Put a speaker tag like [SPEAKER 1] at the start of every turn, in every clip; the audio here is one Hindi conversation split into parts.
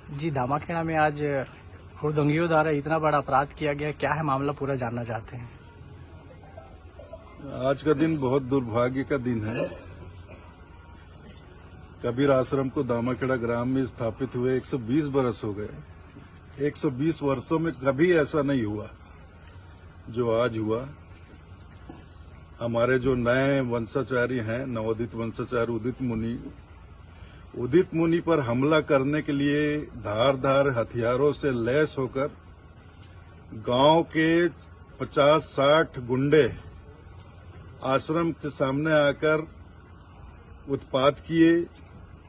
[SPEAKER 1] जी, धामाखेड़ा में आज हुड़दंगियों द्वारा इतना बड़ा अपराध किया गया, क्या है मामला पूरा जानना चाहते हैं।
[SPEAKER 2] आज का दिन बहुत दुर्भाग्य का दिन है। कबीर आश्रम को दामाखेड़ा ग्राम में स्थापित हुए 120 बरस हो गए। 120 वर्षों में कभी ऐसा नहीं हुआ जो आज हुआ। हमारे जो नए वंशाचार्य हैं, नवोदित वंशाचार्य उदित मुनि पर हमला करने के लिए धारदार हथियारों से लैस होकर गांव के 50-60 गुंडे आश्रम के सामने आकर उत्पात किए,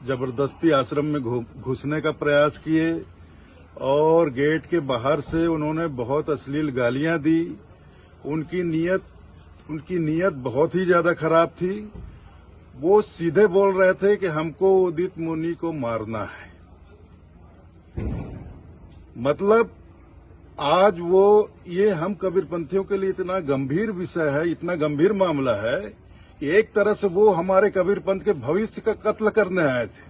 [SPEAKER 2] जबरदस्ती आश्रम में घुसने का प्रयास किए और गेट के बाहर से उन्होंने बहुत अश्लील गालियां दी। उनकी नीयत बहुत ही ज्यादा खराब थी। वो सीधे बोल रहे थे कि हमको उदित मुनि को मारना है। मतलब आज ये हम कबीरपंथियों के लिए इतना गंभीर विषय है, इतना गंभीर मामला है कि एक तरह से वो हमारे कबीरपंथ के भविष्य का कत्ल करने आए थे।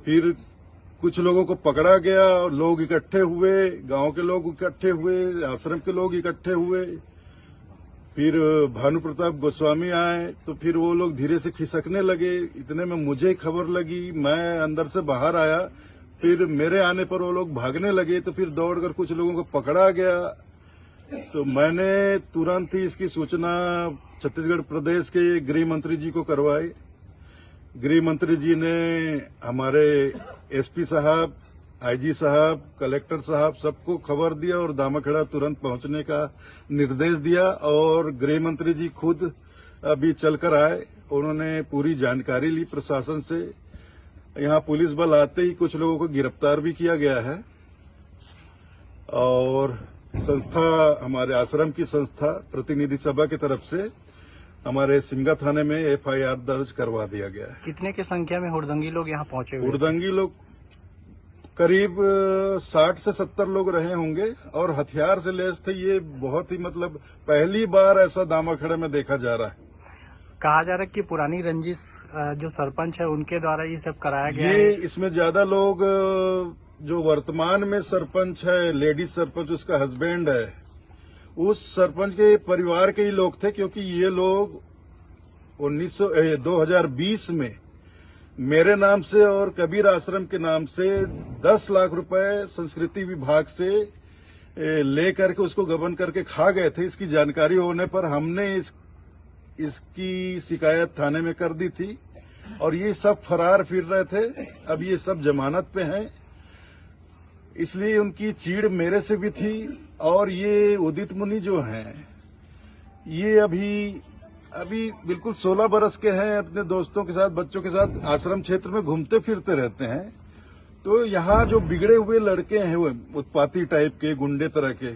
[SPEAKER 2] फिर कुछ लोगों को पकड़ा गया और लोग इकट्ठे हुए, गांव के लोग इकट्ठे हुए, आश्रम के लोग इकट्ठे हुए। फिर भानु प्रताप गोस्वामी आए तो फिर वो लोग धीरे से खिसकने लगे। इतने में मुझे खबर लगी, मैं अंदर से बाहर आया। फिर मेरे आने पर वो लोग भागने लगे तो फिर दौड़कर कुछ लोगों को पकड़ा गया। तो मैंने तुरंत ही इसकी सूचना छत्तीसगढ़ प्रदेश के गृह मंत्री जी को करवाई। गृह मंत्री जी ने हमारे एसपी साहब, आईजी साहब, कलेक्टर साहब सबको खबर दिया और दामाखेड़ा तुरंत पहुंचने का निर्देश दिया। और गृह मंत्री जी खुद अभी चलकर आए, उन्होंने पूरी जानकारी ली प्रशासन से। यहां पुलिस बल आते ही कुछ लोगों को गिरफ्तार भी किया गया है और हमारे आश्रम की संस्था प्रतिनिधि सभा की तरफ से हमारे सिमगा थाने में एफआईआर दर्ज करवा दिया गया है।
[SPEAKER 1] कितने की संख्या में हुड़दंगी लोग यहाँ पहुंचे हुए?
[SPEAKER 2] हुड़दंगी लोग करीब 60 से 70 लोग रहे होंगे और हथियार से लैस थे। ये बहुत ही मतलब पहली बार ऐसा दामाखेड़ा में देखा जा रहा है।
[SPEAKER 1] कहा जा रहा है कि पुरानी रंजिश जो सरपंच है उनके द्वारा ये सब कराया गया है।
[SPEAKER 2] इसमें ज्यादा लोग जो वर्तमान में सरपंच है, लेडीज सरपंच, उसका हस्बैंड है, उस सरपंच के परिवार के ही लोग थे। क्योंकि ये लोग 2020 में मेरे नाम से और कबीर आश्रम के नाम से 10 लाख रुपए संस्कृति विभाग से लेकर के उसको गबन करके खा गए थे। इसकी जानकारी होने पर हमने इसकी शिकायत थाने में कर दी थी और ये सब फरार फिर रहे थे। अब ये सब जमानत पे हैं, इसलिए उनकी चीड़ मेरे से भी थी। और ये उदित मुनि जो हैं, ये अभी बिल्कुल 16 बरस के हैं, अपने दोस्तों के साथ, बच्चों के साथ आश्रम क्षेत्र में घूमते फिरते रहते हैं। तो यहाँ जो बिगड़े हुए लड़के हैं, वो उत्पाती टाइप के, गुंडे तरह के,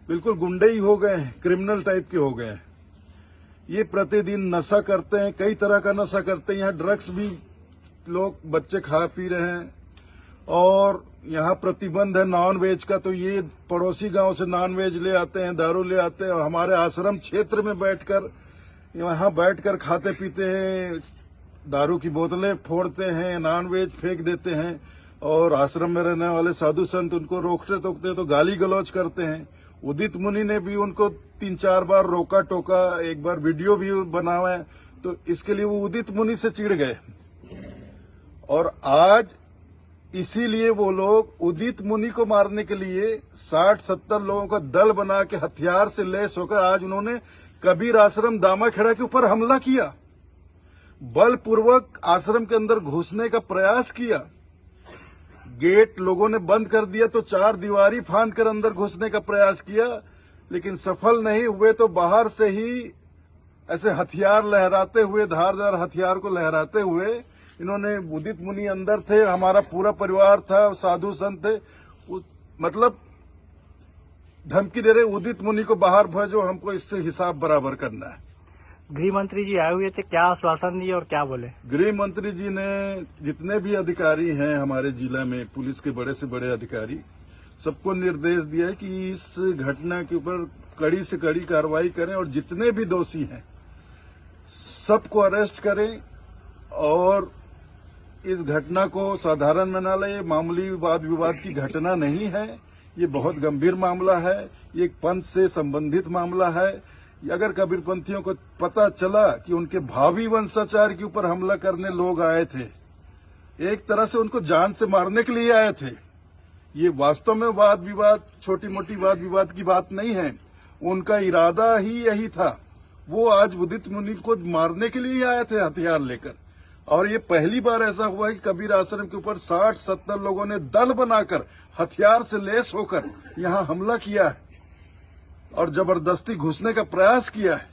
[SPEAKER 2] बिल्कुल गुंडे ही हो गए हैं, क्रिमिनल टाइप के हो गए हैं। ये प्रतिदिन नशा करते हैं, कई तरह का नशा करते हैं। यहाँ ड्रग्स भी लोग बच्चे खा पी रहे हैं और यहाँ प्रतिबंध है नॉन वेज का। तो ये पड़ोसी गांव से नॉन वेज ले आते हैं, दारू ले आते हैं और हमारे आश्रम क्षेत्र में बैठकर खाते पीते हैं, दारू की बोतलें फोड़ते हैं, नॉन वेज फेंक देते हैं। और आश्रम में रहने वाले साधु संत उनको रोकते टोकते तो गाली गलौज करते हैं। उदित मुनि ने भी उनको 3-4 बार रोका टोका, एक बार वीडियो भी बनावा है। तो इसके लिए वो उदित मुनि से चिढ़ गए और आज इसीलिए वो लोग उदित मुनि को मारने के लिए 60-70 लोगों का दल बना के हथियार से लैस होकर आज उन्होंने कबीर आश्रम दामाखेड़ा के ऊपर हमला किया। बलपूर्वक आश्रम के अंदर घुसने का प्रयास किया। गेट लोगों ने बंद कर दिया तो 4 दीवारी फांद कर अंदर घुसने का प्रयास किया, लेकिन सफल नहीं हुए। तो बाहर से ही ऐसे हथियार लहराते हुए, धारदार हथियार को लहराते हुए इन्होंने, उदित मुनि अंदर थे, हमारा पूरा परिवार था, साधु संत थे, मतलब धमकी दे रहे उदित मुनि को बाहर भेजो, हमको इससे हिसाब बराबर करना है।
[SPEAKER 1] गृह मंत्री जी आए हुए थे, क्या आश्वासन दिए और क्या बोले?
[SPEAKER 2] गृह मंत्री जी ने जितने भी अधिकारी हैं हमारे जिला में, पुलिस के बड़े से बड़े अधिकारी, सबको निर्देश दिया है कि इस घटना के ऊपर कड़ी से कड़ी कार्रवाई करें और जितने भी दोषी हैं सबको अरेस्ट करें और इस घटना को साधारण बना ले, ये मामूली वाद विवाद की घटना नहीं है। ये बहुत गंभीर मामला है। ये एक पंथ से संबंधित मामला है। अगर कबीरपंथियों को पता चला कि उनके भावी वंशाचार के ऊपर हमला करने लोग आए थे, एक तरह से उनको जान से मारने के लिए आए थे, ये वास्तव में वाद विवाद, छोटी मोटी वाद विवाद की बात नहीं है। उनका इरादा ही यही था। वो आज उदित मुनि को मारने के लिए आए थे हथियार लेकर। और ये पहली बार ऐसा हुआ है कि कबीर आश्रम के ऊपर 60-70 लोगों ने दल बनाकर हथियार से लैस होकर यहाँ हमला किया है और जबरदस्ती घुसने का प्रयास किया है।